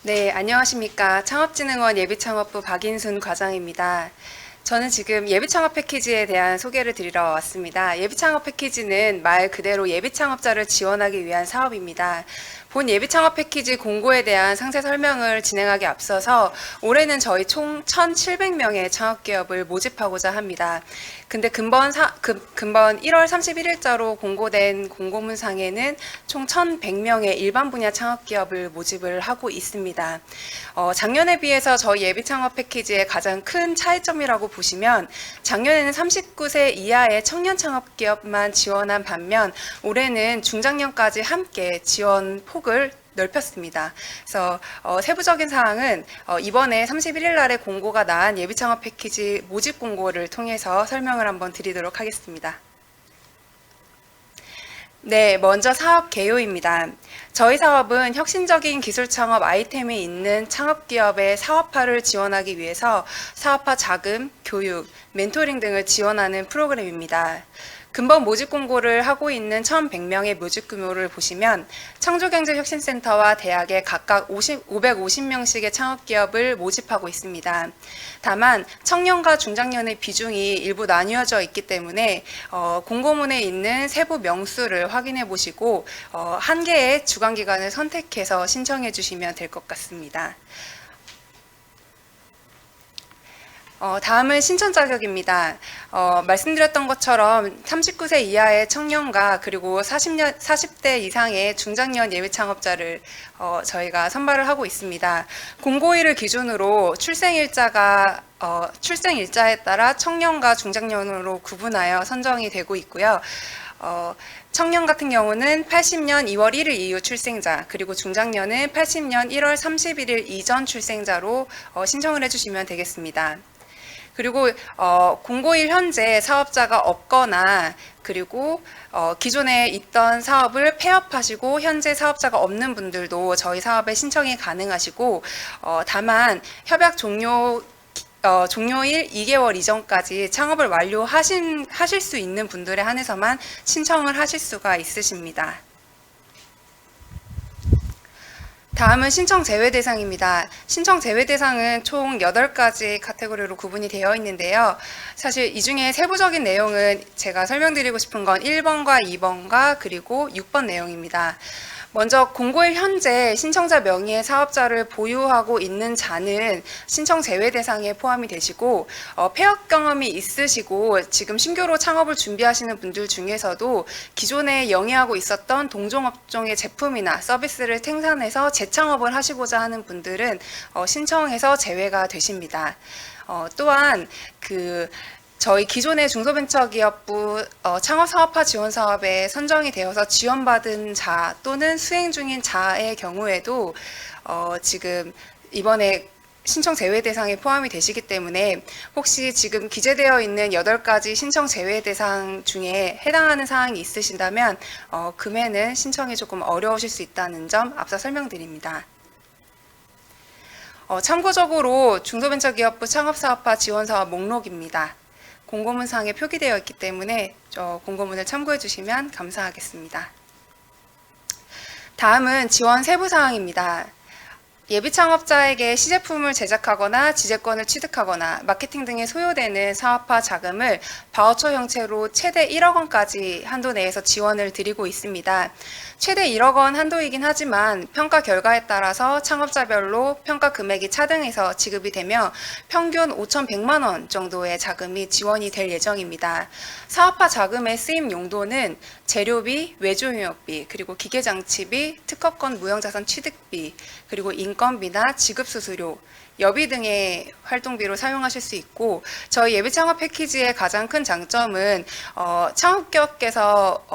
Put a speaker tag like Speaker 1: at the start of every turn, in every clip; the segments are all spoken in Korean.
Speaker 1: 네, 안녕하십니까. 창업진흥원 예비창업부 박인순 과장입니다. 저는 지금 예비창업 패키지에 대한 소개를 드리러 왔습니다. 예비창업 패키지는 말 그대로 예비창업자를 지원하기 위한 사업입니다. 본 예비창업 패키지 공고에 대한 상세 설명을 진행하기 앞서서 올해는 저희 총 1,700명의 창업기업을 모집하고자 합니다. 근데 근본 1월 31일자로 공고된 공고문상에는 총 1,100명의 일반 분야 창업기업을 모집을 하고 있습니다. 작년에 비해서 저희 예비창업 패키지의 가장 큰 차이점이라고 보시면 작년에는 39세 이하의 청년 창업기업만 지원한 반면 올해는 중장년까지 함께 지원 폭을 넓혔습니다. 그래서 세부적인 사항은 이번에 31일 날에 공고가 난 예비창업 패키지 모집 공고를 통해서 설명을 한번 드리도록 하겠습니다. 네, 먼저 사업 개요입니다. 저희 사업은 혁신적인 기술 창업 아이템이 있는 창업기업의 사업화를 지원하기 위해서 사업화 자금, 교육, 멘토링 등을 지원하는 프로그램입니다. 근본 모집 공고를 하고 있는 1,100명의 모집 규모를 보시면 창조경제혁신센터와 대학에 각각 550명씩의 창업기업을 모집하고 있습니다. 다만 청년과 중장년의 비중이 일부 나뉘어져 있기 때문에 공고문에 있는 세부 명수를 확인해 보시고 한 개의 주관기관을 선택해서 신청해 주시면 될 것 같습니다. 다음은 신청 자격입니다. 말씀드렸던 것처럼 39세 이하의 청년과 그리고 40대 이상의 중장년 예비 창업자를 저희가 선발을 하고 있습니다. 공고일을 기준으로 출생일자에 따라 청년과 중장년으로 구분하여 선정이 되고 있고요. 청년 같은 경우는 80년 2월 1일 이후 출생자, 그리고 중장년은 80년 1월 31일 이전 출생자로 신청을 해주시면 되겠습니다. 그리고 공고일 현재 사업자가 없거나 그리고 기존에 있던 사업을 폐업하시고 현재 사업자가 없는 분들도 저희 사업에 신청이 가능하시고 다만 협약 종료일 2개월 이전까지 창업을 하실 수 있는 분들에 한해서만 신청을 하실 수가 있으십니다. 다음은 신청 제외 대상입니다. 신청 제외 대상은 총 8가지 카테고리로 구분이 되어 있는데요. 사실 이 중에 세부적인 내용은 제가 설명드리고 싶은 건 1번과 2번과 그리고 6번 내용입니다. 먼저 공고일 현재 신청자 명의의 사업자를 보유하고 있는 자는 신청 제외 대상에 포함이 되시고 폐업 경험이 있으시고 지금 신규로 창업을 준비하시는 분들 중에서도 기존에 영위하고 있었던 동종업종의 제품이나 서비스를 생산해서 재창업을 하시고자 하는 분들은 신청해서 제외가 되십니다. 또한 저희 기존의 중소벤처기업부 창업사업화 지원사업에 선정이 되어서 지원받은 자 또는 수행 중인 자의 경우에도 지금 이번에 신청 제외 대상에 포함이 되시기 때문에 혹시 지금 기재되어 있는 8가지 신청 제외 대상 중에 해당하는 사항이 있으신다면 금해는 신청이 조금 어려우실 수 있다는 점 앞서 설명드립니다. 참고적으로 중소벤처기업부 창업사업화 지원사업 목록입니다. 공고문상에 표기되어 있기 때문에 공고문을 참고해 주시면 감사하겠습니다. 다음은 지원 세부 사항입니다. 예비 창업자에게 시제품을 제작하거나 지재권을 취득하거나 마케팅 등에 소요되는 사업화 자금을 바우처 형태로 최대 1억 원까지 한도 내에서 지원을 드리고 있습니다. 최대 1억 원 한도이긴 하지만 평가 결과에 따라서 창업자별로 평가 금액이 차등해서 지급이 되며 평균 5,100만 원 정도의 자금이 지원이 될 예정입니다. 사업화 자금의 쓰임 용도는 재료비, 외주용역비, 그리고 기계장치비, 특허권 무형자산 취득비, 그리고 인건비나 지급수수료, 여비 등의 활동비로 사용하실 수 있고 저희 예비창업 패키지의 가장 큰 장점은 창업기업께서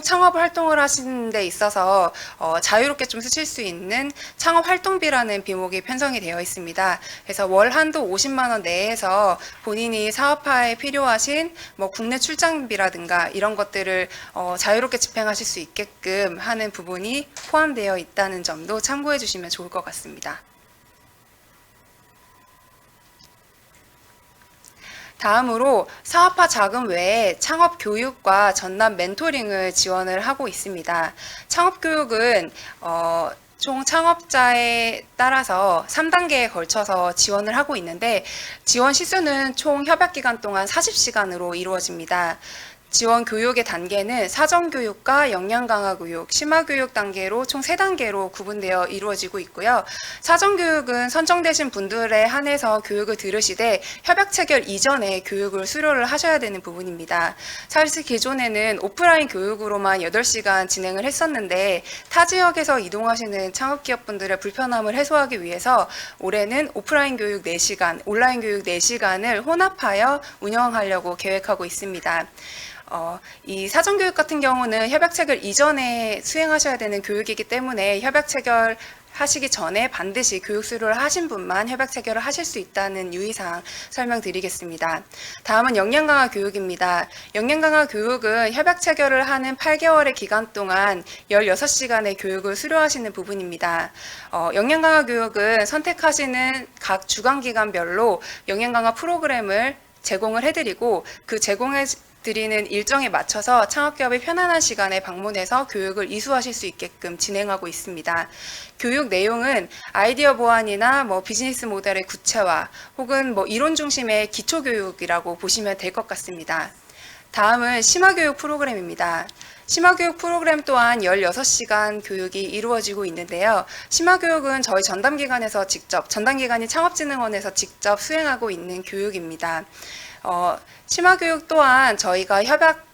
Speaker 1: 창업 활동을 하시는 데 있어서 자유롭게 좀 쓰실 수 있는 창업 활동비라는 비목이 편성이 되어 있습니다. 그래서 월 한도 50만 원 내에서 본인이 사업화에 필요하신 국내 출장비라든가 이런 것들을 자유롭게 집행하실 수 있게끔 하는 부분이 포함되어 있다는 점도 참고해 주시면 좋을 것 같습니다. 다음으로 사업화 자금 외에 창업 교육과 전담 멘토링을 지원을 하고 있습니다. 창업 교육은 총 창업자에 따라서 3단계에 걸쳐서 지원을 하고 있는데 지원 시수는 총 협약 기간 동안 40시간으로 이루어집니다. 지원 교육의 단계는 사전교육과 역량강화교육, 심화교육 단계로 총 3단계로 구분되어 이루어지고 있고요. 사전교육은 선정되신 분들에 한해서 교육을 들으시되 협약 체결 이전에 교육을 수료를 하셔야 되는 부분입니다. 사실 기존에는 오프라인 교육으로만 8시간 진행을 했었는데 타 지역에서 이동하시는 창업기업분들의 불편함을 해소하기 위해서 올해는 오프라인 교육 4시간, 온라인 교육 4시간을 혼합하여 운영하려고 계획하고 있습니다. 이 사전교육 같은 경우는 협약 체결 이전에 수행하셔야 되는 교육이기 때문에 협약 체결 하시기 전에 반드시 교육 수료를 하신 분만 협약 체결을 하실 수 있다는 유의사항 설명드리겠습니다. 다음은 역량 강화 교육입니다. 역량 강화 교육은 협약 체결을 하는 8개월의 기간 동안 16시간의 교육을 수료하시는 부분입니다. 역량 강화 교육은 선택하시는 각 주간 기간별로 역량 강화 프로그램을 제공을 해드리고 그 제공해 드리는 일정에 맞춰서 창업기업이 편안한 시간에 방문해서 교육을 이수하실 수 있게끔 진행하고 있습니다. 교육 내용은 아이디어 보완이나 비즈니스 모델의 구체화 혹은 이론 중심의 기초교육이라고 보시면 될 것 같습니다. 다음은 심화교육 프로그램입니다. 심화교육 프로그램 또한 16시간 교육이 이루어지고 있는데요. 심화교육은 저희 전담기관에서 전담기관인 창업진흥원에서 직접 수행하고 있는 교육입니다. 심화교육 또한 저희가 협약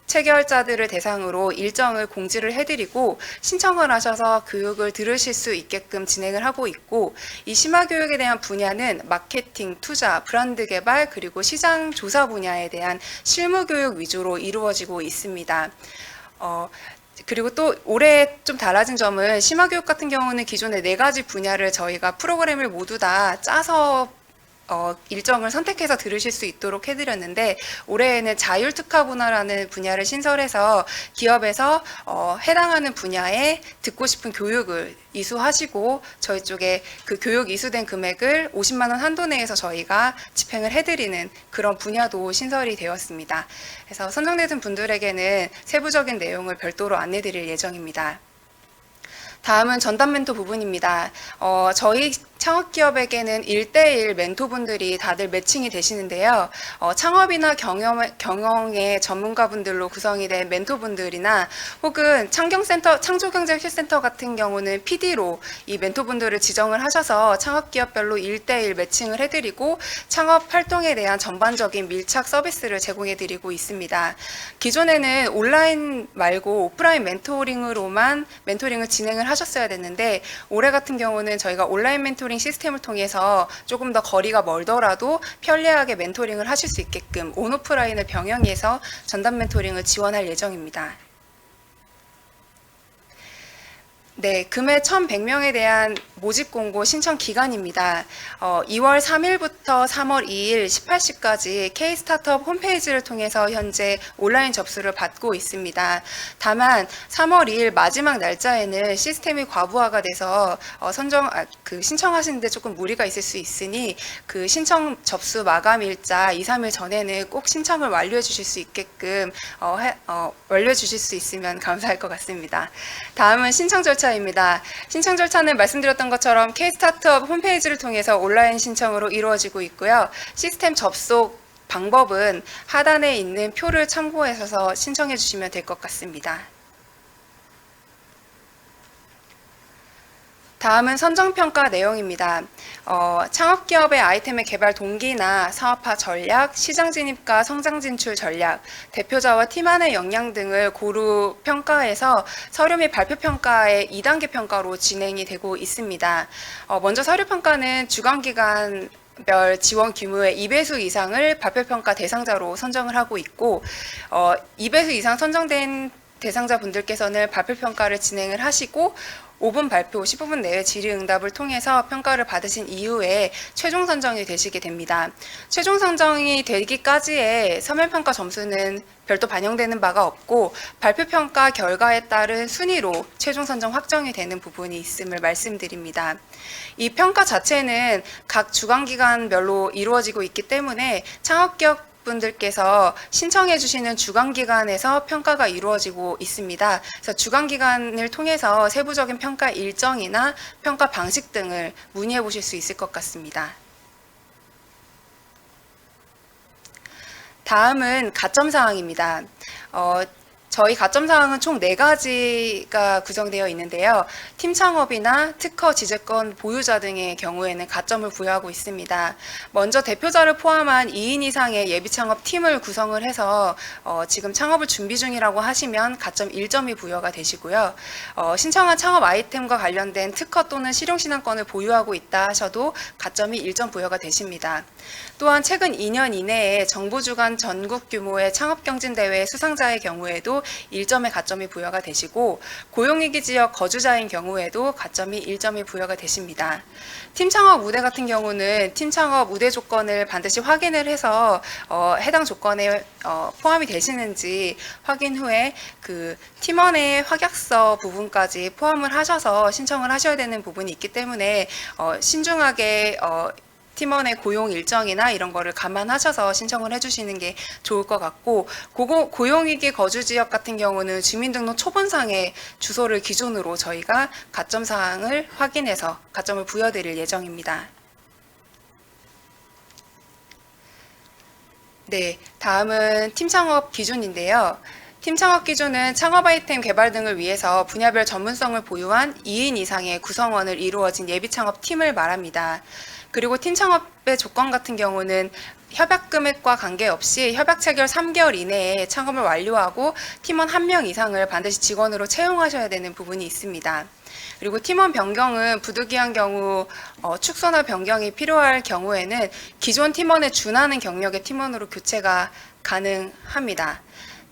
Speaker 1: 체결자들을 대상으로 일정을 공지를 해드리고 신청을 하셔서 교육을 들으실 수 있게끔 진행을 하고 있고 이 심화교육에 대한 분야는 마케팅, 투자, 브랜드 개발 그리고 시장 조사 분야에 대한 실무교육 위주로 이루어지고 있습니다. 그리고 또 올해 좀 달라진 점은 심화교육 같은 경우는 기존에 4가지 분야를 저희가 프로그램을 모두 다 짜서 일정을 선택해서 들으실 수 있도록 해드렸는데 올해에는 자율특화문화라는 분야를 신설해서 기업에서 해당하는 분야에 듣고 싶은 교육을 이수하시고 저희 쪽에 그 교육 이수된 금액을 50만 원 한도 내에서 저희가 집행을 해드리는 그런 분야도 신설이 되었습니다. 그래서 선정되신 분들에게는 세부적인 내용을 별도로 안내드릴 예정입니다. 다음은 전담 멘토 부분입니다. 저희 창업기업에게는 1대1 멘토분들이 다들 매칭이 되시는데요. 창업이나 경영의 전문가분들로 구성이 된 멘토분들이나 혹은 창조경제실센터 같은 경우는 PD로 이 멘토분들을 지정을 하셔서 창업기업별로 1대1 매칭을 해드리고 창업 활동에 대한 전반적인 밀착 서비스를 제공해드리고 있습니다. 기존에는 온라인 말고 오프라인 멘토링으로만 멘토링을 진행을 하셨어야 됐는데 올해 같은 경우는 저희가 온라인 멘토링 시스템을 통해서 조금 더 거리가 멀더라도 편리하게 멘토링을 하실 수 있게끔 온오프라인을 병행해서 전담 멘토링을 지원할 예정입니다. 네, 금해 1,100명에 대한 모집 공고 신청 기간입니다. 2월 3일부터 3월 2일 18시까지 K-스타트업 홈페이지를 통해서 현재 온라인 접수를 받고 있습니다. 다만 3월 2일 마지막 날짜에는 시스템이 과부하가 돼서 신청하시는데 조금 무리가 있을 수 있으니 그 신청 접수 마감 일자 2, 3일 전에는 꼭 신청을 완료해 주실 수 있게끔 완료해 주실 수 있으면 감사할 것 같습니다. 다음은 신청 절차입니다. 신청 절차는 말씀드렸던 것처럼 K-스타트업 홈페이지를 통해서 온라인 신청으로 이루어지고 있고요. 시스템 접속 방법은 하단에 있는 표를 참고하셔서 신청해 주시면 될 것 같습니다. 다음은 선정평가 내용입니다. 창업기업의 아이템의 개발 동기나 사업화 전략, 시장 진입과 성장 진출 전략, 대표자와 팀 안의 역량 등을 고루 평가해서 서류 및 발표 평가의 2단계 평가로 진행이 되고 있습니다. 먼저 서류 평가는 주관기관 별 지원 규모의 2배수 이상을 발표평가 대상자로 선정을 하고 있고 2배수 이상 선정된 대상자분들께서는 발표평가를 진행을 하시고 5분 발표, 15분 내에 질의응답을 통해서 평가를 받으신 이후에 최종 선정이 되시게 됩니다. 최종 선정이 되기까지의 서면평가 점수는 별도 반영되는 바가 없고 발표평가 결과에 따른 순위로 최종 선정 확정이 되는 부분이 있음을 말씀드립니다. 이 평가 자체는 각 주관기관별로 이루어지고 있기 때문에 창업기업 분들께서 신청해 주시는 주간기간에서 평가가 이루어지고 있습니다. 그래서 주간기간을 통해서 세부적인 평가 일정이나 평가 방식 등을 문의해 보실 수 있을 것 같습니다. 다음은 가점 사항입니다. 저희 가점 사항은 총 4가지가 구성되어 있는데요. 팀 창업이나 특허 지재권 보유자 등의 경우에는 가점을 부여하고 있습니다. 먼저 대표자를 포함한 2인 이상의 예비 창업 팀을 구성을 해서 지금 창업을 준비 중이라고 하시면 가점 1점이 부여가 되시고요. 신청한 창업 아이템과 관련된 특허 또는 실용신안권을 보유하고 있다 하셔도 가점이 1점 부여가 되십니다. 또한 최근 2년 이내에 정부 주관 전국 규모의 창업경진대회 수상자의 경우에도 1점의 가점이 부여가 되시고, 고용위기 지역 거주자인 경우에도 가점이 1점이 부여가 되십니다. 팀 창업 우대 같은 경우는 팀 창업 우대 조건을 반드시 확인을 해서 해당 조건에 포함이 되시는지 확인 후에 그 팀원의 확약서 부분까지 포함을 하셔서 신청을 하셔야 되는 부분이 있기 때문에 신중하게 팀원의 고용 일정이나 이런 거를 감안하셔서 신청을 해주시는 게 좋을 것 같고, 고용위기 거주 지역 같은 경우는 주민등록 초본상의 주소를 기준으로 저희가 가점 사항을 확인해서 가점을 부여드릴 예정입니다. 네, 다음은 팀 창업 기준인데요. 팀 창업 기준은 창업 아이템 개발 등을 위해서 분야별 전문성을 보유한 2인 이상의 구성원을 이루어진 예비 창업 팀을 말합니다. 그리고 팀 창업의 조건 같은 경우는 협약 금액과 관계없이 협약 체결 3개월 이내에 창업을 완료하고 팀원 1명 이상을 반드시 직원으로 채용하셔야 되는 부분이 있습니다. 그리고 팀원 변경은 부득이한 경우 축소나 변경이 필요할 경우에는 기존 팀원에 준하는 경력의 팀원으로 교체가 가능합니다.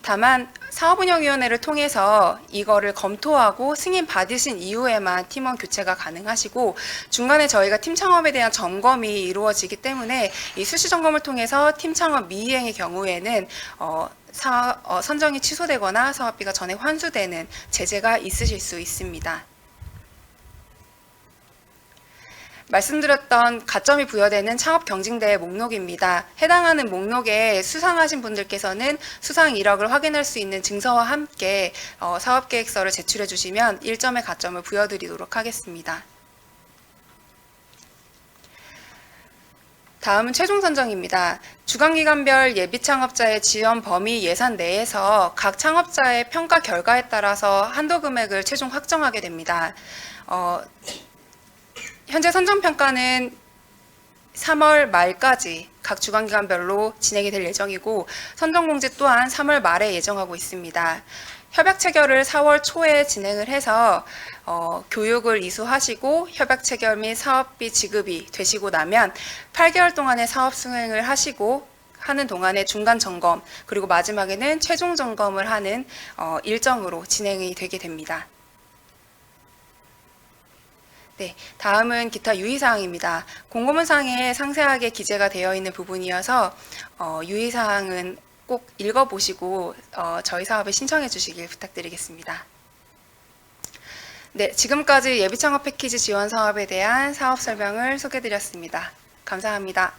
Speaker 1: 다만 사업운영위원회를 통해서 이거를 검토하고 승인 받으신 이후에만 팀원 교체가 가능하시고, 중간에 저희가 팀 창업에 대한 점검이 이루어지기 때문에 이 수시 점검을 통해서 팀 창업 미이행의 경우에는 선정이 취소되거나 사업비가 전액 환수되는 제재가 있으실 수 있습니다. 말씀드렸던 가점이 부여되는 창업경진대회 목록입니다. 해당하는 목록에 수상하신 분들께서는 수상 이력을 확인할 수 있는 증서와 함께 사업계획서를 제출해 주시면 1점의 가점을 부여드리도록 하겠습니다. 다음은 최종 선정입니다. 주간기간별 예비창업자의 지원 범위 예산 내에서 각 창업자의 평가 결과에 따라서 한도 금액을 최종 확정하게 됩니다. 현재 선정평가는 3월 말까지 각 주간기간별로 진행이 될 예정이고, 선정공지 또한 3월 말에 예정하고 있습니다. 협약 체결을 4월 초에 진행을 해서 교육을 이수하시고 협약 체결 및 사업비 지급이 되시고 나면 8개월 동안의 사업 수행을 하는 동안의 중간 점검, 그리고 마지막에는 최종 점검을 하는 일정으로 진행이 되게 됩니다. 네, 다음은 기타 유의사항입니다. 공고문상에 상세하게 기재가 되어 있는 부분이어서 유의사항은 꼭 읽어보시고 저희 사업에 신청해 주시길 부탁드리겠습니다. 네, 지금까지 예비창업 패키지 지원 사업에 대한 사업 설명을 소개드렸습니다. 감사합니다.